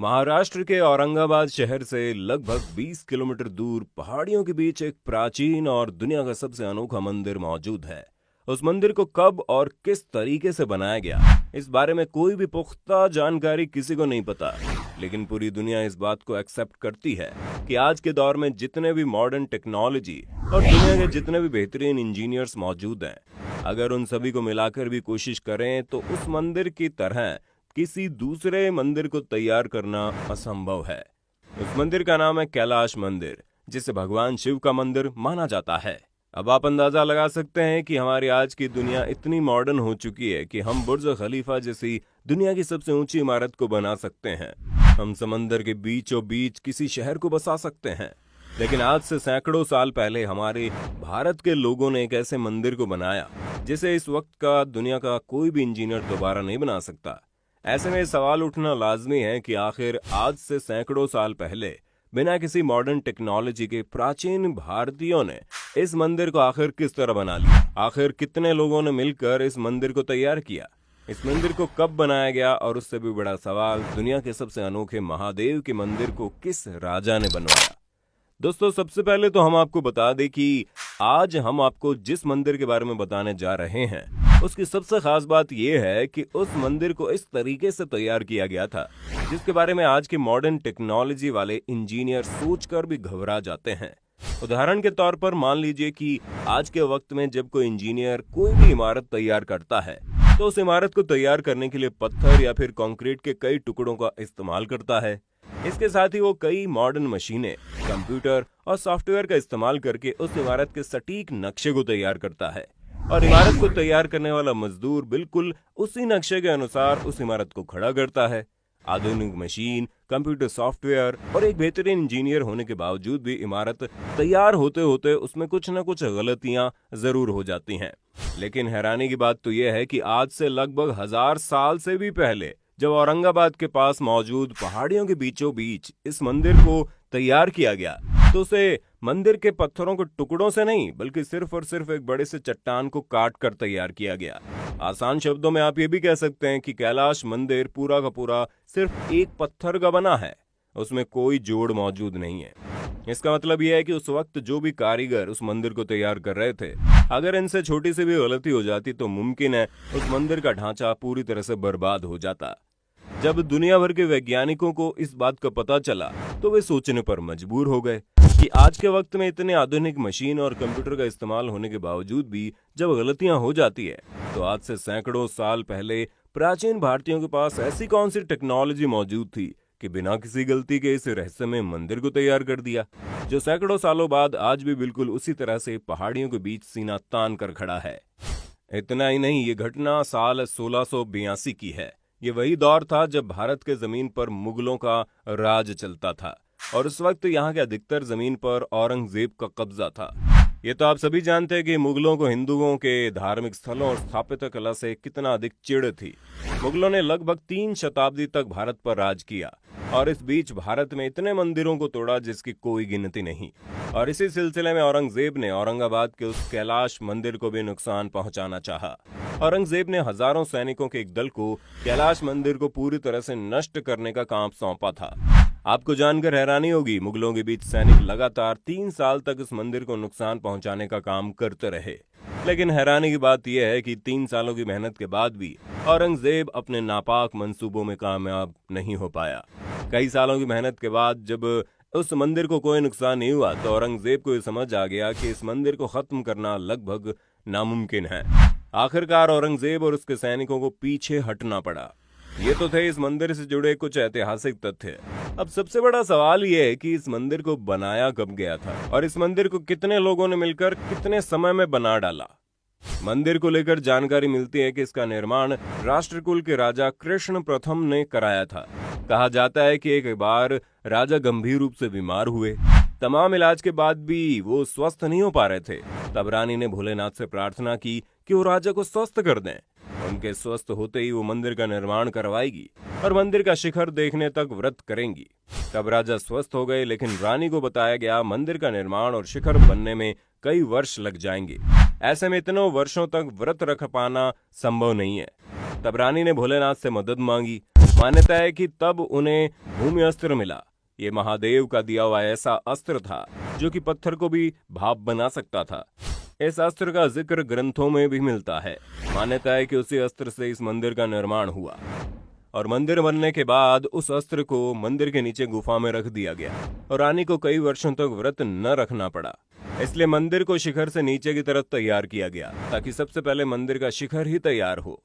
महाराष्ट्र के औरंगाबाद शहर से लगभग 20 किलोमीटर दूर पहाड़ियों के बीच एक प्राचीन और दुनिया का सबसे अनोखा मंदिर मौजूद है। उस मंदिर को कब और किस तरीके से बनाया गया, इस बारे में कोई भी पुख्ता जानकारी किसी को नहीं पता। लेकिन पूरी दुनिया इस बात को एक्सेप्ट करती है कि आज के दौर में जितने भी मॉडर्न टेक्नोलॉजी और दुनिया के जितने भी बेहतरीन इंजीनियर्स मौजूद हैं, अगर उन सभी को मिलाकर भी कोशिश करें तो उस मंदिर की तरह किसी दूसरे मंदिर को तैयार करना असंभव है। उस मंदिर का नाम है कैलाश मंदिर, जिसे भगवान शिव का मंदिर माना जाता है। अब आप अंदाजा लगा सकते हैं कि हमारी आज की दुनिया इतनी मॉडर्न हो चुकी है कि हम बुर्ज खलीफा जैसी दुनिया की सबसे ऊंची इमारत को बना सकते हैं। हम समंदर के बीचों बीच किसी शहर को बसा सकते हैं। लेकिन आज से सैकड़ों साल पहले हमारे भारत के लोगों ने एक ऐसे मंदिर को बनाया जिसे इस वक्त का दुनिया का कोई भी इंजीनियर दोबारा नहीं बना सकता। ऐसे में सवाल उठना लाजमी है कि आखिर आज से सैकड़ों साल पहले बिना किसी मॉडर्न टेक्नोलॉजी के प्राचीन भारतीयों ने इस मंदिर को आखिर किस तरह बना लिया। आखिर कितने लोगों ने मिलकर इस मंदिर को तैयार किया, इस मंदिर को कब बनाया गया, और उससे भी बड़ा सवाल, दुनिया के सबसे अनोखे महादेव के मंदिर को किस राजा ने बनवाया। दोस्तों, सबसे पहले तो हम आपको बता दें कि आज हम आपको जिस मंदिर के बारे में बताने जा रहे हैं उसकी सबसे खास बात यह है कि उस मंदिर को इस तरीके से तैयार किया गया था जिसके बारे में आज के मॉडर्न टेक्नोलॉजी वाले इंजीनियर सोचकर भी घबरा जाते हैं। उदाहरण के तौर पर मान लीजिए कि आज के वक्त में जब कोई इंजीनियर कोई भी इमारत तैयार करता है तो उस इमारत को तैयार करने के लिए पत्थर या फिर कंक्रीट के कई टुकड़ों का इस्तेमाल करता है। इसके साथ ही वो कई मॉडर्न मशीनें, कंप्यूटर और सॉफ्टवेयर का इस्तेमाल करके उस इमारत के सटीक नक्शे को तैयार करता है, और इमारत को तैयार करने वाला मजदूर बिल्कुल उसी नक्शे के अनुसार उस इमारत को खड़ा करता है। आधुनिक मशीन, कंप्यूटर सॉफ्टवेयर और एक बेहतरीन इंजीनियर होने के बावजूद भी इमारत तैयार होते होते उसमें कुछ न कुछ गलतियां जरूर हो जाती हैं। लेकिन हैरानी की बात तो यह है कि आज से लगभग 1000 साल से भी पहले जब औरंगाबाद के पास मौजूद पहाड़ियों के बीचों बीच इस मंदिर को तैयार किया गया तो उसे मंदिर के पत्थरों के टुकड़ों से नहीं बल्कि सिर्फ और सिर्फ एक बड़े से चट्टान को काट कर तैयार किया गया। आसान शब्दों में आप ये भी कह सकते हैं कि कैलाश मंदिर पूरा का पूरा सिर्फ एक पत्थर का बना है, उसमें कोई जोड़ मौजूद नहीं है। इसका मतलब यह है कि उस वक्त जो भी कारीगर उस मंदिर को तैयार कर रहे थे, अगर इनसे छोटी सी भी गलती हो जाती तो मुमकिन है उस मंदिर का ढांचा पूरी तरह से बर्बाद हो जाता। जब दुनिया भर के वैज्ञानिकों को इस बात का पता चला तो वे सोचने पर मजबूर हो गए कि आज के वक्त में इतने आधुनिक मशीन और कंप्यूटर का इस्तेमाल होने के बावजूद भी जब गलतियां हो जाती है तो आज से सैकड़ों साल पहले प्राचीन भारतीयों के पास ऐसी कौन सी टेक्नोलॉजी मौजूद थी कि बिना किसी गलती के इस रहस्यमय मंदिर को तैयार कर दिया, जो सैकड़ों सालों बाद आज भी बिल्कुल उसी तरह से पहाड़ियों के बीच सीना तान कर खड़ा है। इतना ही नहीं, ये घटना साल 1682 की है। ये वही दौर था जब भारत के जमीन पर मुगलों का राज चलता था और उस वक्त यहाँ के अधिकतर जमीन पर औरंगजेब का कब्जा था। ये तो आप सभी जानते हैं कि मुगलों को हिंदुओं के धार्मिक स्थलों और स्थापत्य कला से कितना अधिक चिढ़ थी। मुगलों ने लगभग 3 शताब्दी तक भारत पर राज किया और इस बीच भारत में इतने मंदिरों को तोड़ा जिसकी कोई गिनती नहीं। और इसी सिलसिले में औरंगजेब ने औरंगाबाद के उस कैलाश मंदिर को भी नुकसान पहुंचाना चाहा। औरंगजेब ने हजारों सैनिकों के एक दल को कैलाश मंदिर को पूरी तरह से नष्ट करने का काम सौंपा था। आपको जानकर हैरानी होगी, मुगलों के बीच सैनिक लगातार 3 साल तक इस मंदिर को नुकसान पहुंचाने का काम करते रहे। लेकिन हैरानी की बात यह है कि 3 सालों की मेहनत के बाद भी औरंगजेब अपने नापाक मंसूबों में कामयाब नहीं हो पाया। कई सालों की मेहनत के बाद जब उस मंदिर को कोई नुकसान नहीं हुआ तो औरंगजेब को यह समझ आ गया कि इस मंदिर को खत्म करना लगभग नामुमकिन है। आखिरकार औरंगजेब और उसके सैनिकों को पीछे हटना पड़ा। ये तो थे इस मंदिर से जुड़े कुछ ऐतिहासिक तथ्य। अब सबसे बड़ा सवाल ये है कि इस मंदिर को बनाया कब गया था और इस मंदिर को कितने लोगों ने मिलकर कितने समय में बना डाला। मंदिर को लेकर जानकारी मिलती है कि इसका निर्माण राष्ट्रकूल के राजा कृष्ण प्रथम ने कराया था। कहा जाता है कि एक बार राजा गंभीर रूप से बीमार हुए। तमाम इलाज के बाद भी वो स्वस्थ नहीं हो पा रहे थे। तब रानी ने भोलेनाथ से प्रार्थना की कि वो राजा को स्वस्थ कर दें। उनके स्वस्थ होते ही वो मंदिर का निर्माण करवाएगी और मंदिर का शिखर देखने तक व्रत करेंगी। तब राजा स्वस्थ हो गए, लेकिन रानी को बताया गया मंदिर का निर्माण और शिखर बनने में कई वर्ष लग जाएंगे। ऐसे में इतने वर्षों तक व्रत रख पाना संभव नहीं है। तब रानी ने भोलेनाथ से मदद मांगी। मान्यता है कि तब उन्हें भूमि अस्त्र मिला। ये महादेव का दिया हुआ ऐसा अस्त्र था जो कि पत्थर को भी भाप बना सकता था। इस अस्त्र का जिक्र ग्रंथों में भी मिलता है। मान्यता है कि उसी अस्त्र से इस मंदिर का निर्माण हुआ और मंदिर बनने के बाद उस अस्त्र को मंदिर के नीचे गुफा में रख दिया गया और रानी को कई वर्षों तक व्रत न रखना पड़ा। इसलिए मंदिर को शिखर से नीचे की तरफ तैयार किया गया ताकि सबसे पहले मंदिर का शिखर ही तैयार हो।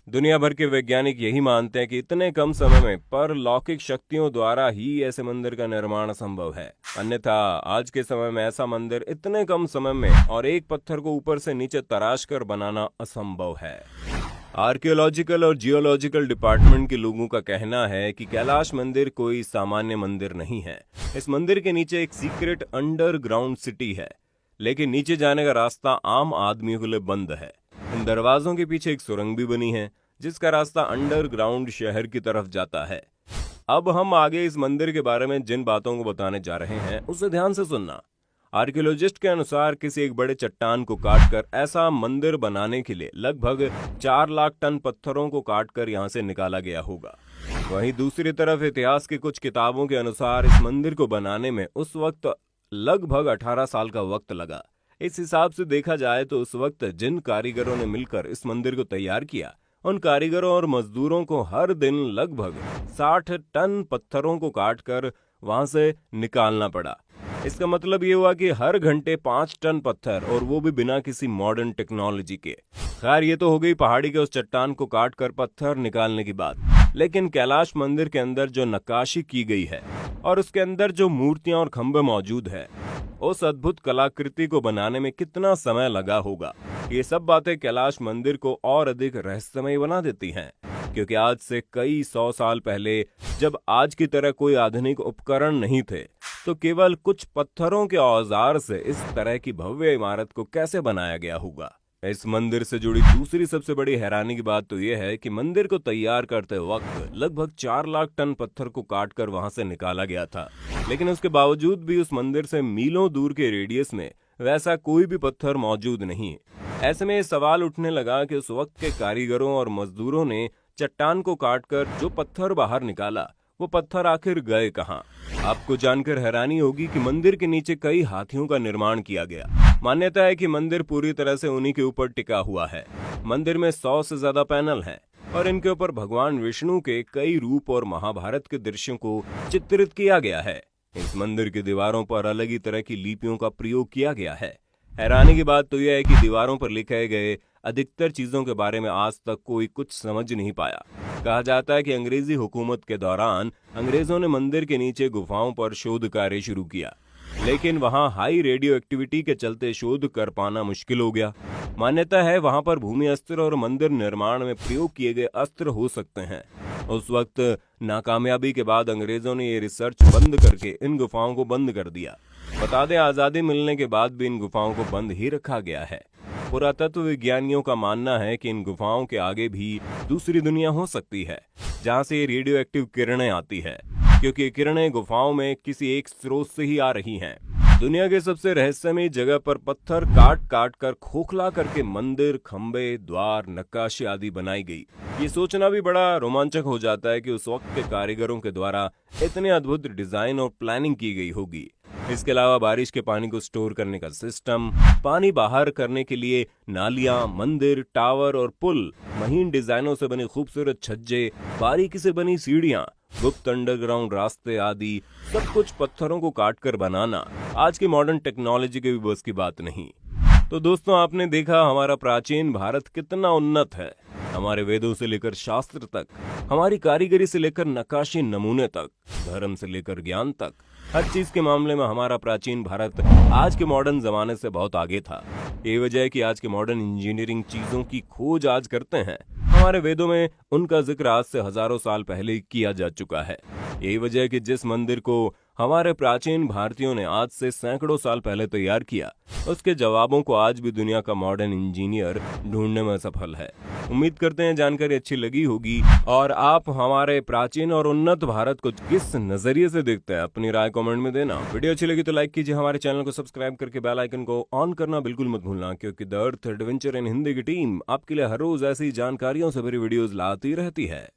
दुनिया भर के वैज्ञानिक यही मानते हैं कि इतने कम समय में परलौकिक शक्तियों द्वारा ही ऐसे मंदिर का निर्माण संभव है। अन्यथा आज के समय में ऐसा मंदिर इतने कम समय में और एक पत्थर को ऊपर से नीचे तराश कर बनाना असंभव है। आर्कियोलॉजिकल और जियोलॉजिकल डिपार्टमेंट के लोगों का कहना है कि कैलाश मंदिर कोई सामान्य मंदिर नहीं है। इस मंदिर के नीचे एक सीक्रेट अंडरग्राउंड सिटी है, लेकिन नीचे जाने का रास्ता आम आदमियों के लिए बंद है। इन दरवाजों के पीछे एक सुरंग भी बनी है जिसका रास्ता अंडरग्राउंड शहर की तरफ जाता है। अब हम आगे इस मंदिर के बारे में जिन बातों को बताने जा रहे हैं उसे ध्यान से सुनना। आर्कियोलॉजिस्ट के अनुसार किसी एक बड़े चट्टान को काटकर ऐसा मंदिर बनाने के लिए लगभग 4 लाख टन पत्थरों को काटकर यहां से निकाला गया होगा। वहीं दूसरी तरफ इतिहास की कुछ किताबों के अनुसार इस मंदिर को बनाने में उस वक्त लगभग 18 साल का वक्त लगा। इस हिसाब से देखा जाए तो उस वक्त जिन कारीगरों ने मिलकर इस मंदिर को तैयार किया, उन कारीगरों और मजदूरों को हर दिन लगभग 60 टन पत्थरों को काटकर वहां से निकालना पड़ा। इसका मतलब ये हुआ कि हर घंटे 5 टन पत्थर, और वो भी बिना किसी मॉडर्न टेक्नोलॉजी के। खैर, ये तो हो गई पहाड़ी के उस चट्टान को काटकर पत्थर निकालने की बात। लेकिन कैलाश मंदिर के अंदर जो नक्काशी की गई है और उसके अंदर जो मूर्तियां और खंभे मौजूद है, उस अद्भुत कलाकृति को बनाने में कितना समय लगा होगा, ये सब बातें कैलाश मंदिर को और अधिक रहस्यमय बना देती हैं। क्योंकि आज से कई 100 साल पहले जब आज की तरह कोई आधुनिक उपकरण नहीं थे, तो केवल कुछ पत्थरों के औजार से इस तरह की भव्य इमारत को कैसे बनाया गया होगा। इस मंदिर से जुड़ी दूसरी सबसे बड़ी हैरानी की बात तो यह है कि मंदिर को तैयार करते वक्त लगभग 4 लाख टन पत्थर को काटकर वहां से निकाला गया था, लेकिन उसके बावजूद भी उस मंदिर से मीलों दूर के रेडियस में वैसा कोई भी पत्थर मौजूद नहीं। ऐसे में सवाल उठने लगा कि उस वक्त के कारीगरों और मजदूरों ने चट्टान को काटकर जो पत्थर बाहर निकाला, वो पत्थर आखिर गए कहां? आपको जानकर हैरानी होगी कि मंदिर के नीचे कई हाथियों का निर्माण किया गया। मान्यता है कि मंदिर पूरी तरह से उन्हीं के ऊपर टिका हुआ है। मंदिर में 100 से ज्यादा पैनल हैं और इनके ऊपर भगवान विष्णु के कई रूप और महाभारत के दृश्यों को चित्रित किया गया है। इस मंदिर की दीवारों पर अलग ही तरह की लिपियों का प्रयोग किया गया है। हैरानी की बात तो यह है कि दीवारों पर लिखे गए अधिकतर चीजों के बारे में आज तक कोई कुछ समझ नहीं पाया। कहा जाता है कि अंग्रेजी हुकूमत के दौरान अंग्रेजों ने मंदिर के नीचे गुफाओं पर शोध कार्य शुरू किया, लेकिन वहां हाई रेडियो एक्टिविटी के चलते शोध कर पाना मुश्किल हो गया। मान्यता है वहां पर भूमि अस्त्र और मंदिर निर्माण में प्रयोग किए गए अस्त्र हो सकते हैं। उस वक्त नाकामयाबी के बाद अंग्रेजों ने ये रिसर्च बंद करके इन गुफाओं को बंद कर दिया। बता दें, आजादी मिलने के बाद भी इन गुफाओं को बंद ही रखा गया है। पुरातत्व विज्ञानियों का मानना है कि इन गुफाओं के आगे भी दूसरी दुनिया हो सकती है, जहां से ये रेडियो एक्टिव किरणें आती है, क्योंकि ये किरणें गुफाओं में किसी एक स्रोत से ही आ रही हैं। दुनिया के सबसे रहस्यमय जगह पर पत्थर काट काट कर खोखला करके मंदिर, खंबे, द्वार, नक्काशी आदि बनाई गई। ये सोचना भी बड़ा रोमांचक हो जाता है कि उस वक्त के कारीगरों के द्वारा इतने अद्भुत डिजाइन और प्लानिंग की गई होगी। इसके अलावा बारिश के पानी को स्टोर करने का सिस्टम, पानी बाहर करने के लिए नालियां, मंदिर, टावर और पुल, महीन डिजाइनों से बने खूबसूरत छज्जे, बारीकी से बनी सीढ़ियां, गुप्त अंडरग्राउंड रास्ते आदि सब कुछ पत्थरों को काटकर बनाना आज की मॉडर्न टेक्नोलॉजी के भी बस की बात नहीं। तो दोस्तों, आपने देखा हमारा प्राचीन भारत कितना उन्नत है। हमारे वेदों से लेकर शास्त्र तक, हमारी कारीगरी से लेकर नक्काशी नमूने तक, धर्म से लेकर ज्ञान तक, हर चीज के मामले में हमारा प्राचीन भारत आज के मॉडर्न जमाने से बहुत आगे था। ये वजह है कि आज के मॉडर्न इंजीनियरिंग चीजों की खोज आज करते हैं। हमारे वेदों में उनका जिक्र आज से हजारों साल पहले किया जा चुका है। यही वजह है कि जिस मंदिर को हमारे प्राचीन भारतीयों ने आज से सैकड़ों साल पहले तैयार किया, उसके जवाबों को आज भी दुनिया का मॉडर्न इंजीनियर ढूंढने में सफल है। उम्मीद करते हैं जानकारी अच्छी लगी होगी और आप हमारे प्राचीन और उन्नत भारत को किस नजरिए से देखते हैं, अपनी राय कमेंट में देना। वीडियो अच्छी लगी तो लाइक कीजिए, हमारे चैनल को सब्सक्राइब करके बेल आइकन को ऑन करना बिल्कुल मत भूलना, क्योंकि the earth adventure in Hindi की टीम आपके लिए हर रोज ऐसी जानकारियों से भरी वीडियोस लाती रहती है।